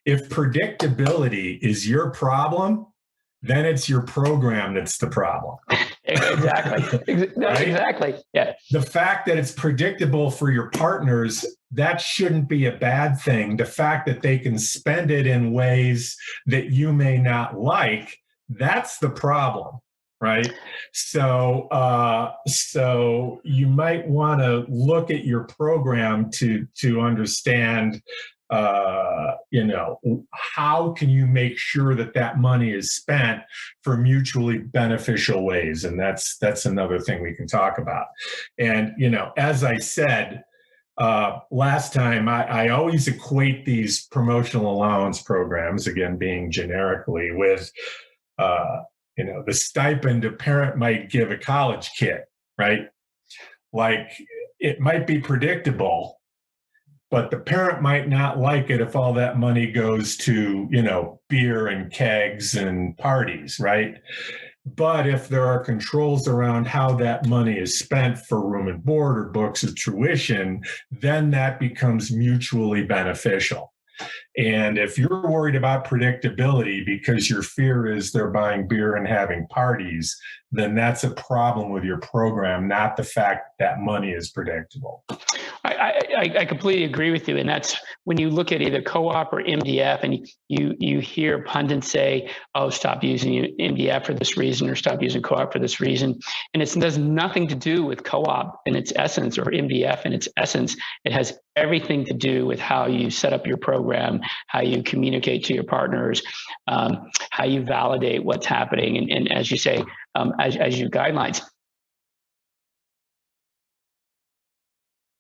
If predictability is your problem, then it's your program that's the problem. Exactly. Right? Exactly. Yeah. The fact that it's predictable for your partners, that shouldn't be a bad thing. The fact that they can spend it in ways that you may not like, that's the problem, right? So you might want to look at your program to understand, how can you make sure that that money is spent for mutually beneficial ways? And that's another thing we can talk about. And, as I said, last time, I always equate these promotional allowance programs, again, being generically, with, the stipend a parent might give a college kid, right? Like, it might be predictable, but the parent might not like it if all that money goes to, beer and kegs and parties, right? But if there are controls around how that money is spent for room and board or books or tuition, then that becomes mutually beneficial. And if you're worried about predictability because your fear is they're buying beer and having parties, then that's a problem with your program, not the fact that money is predictable. I completely agree with you. And that's when you look at either CoOp or MDF and you hear pundits say, oh, stop using MDF for this reason or stop using CoOp for this reason. And it has nothing to do with CoOp in its essence or MDF in its essence. It has everything to do with how you set up your program, how you communicate to your partners, how you validate what's happening. And as you say, as your guidelines.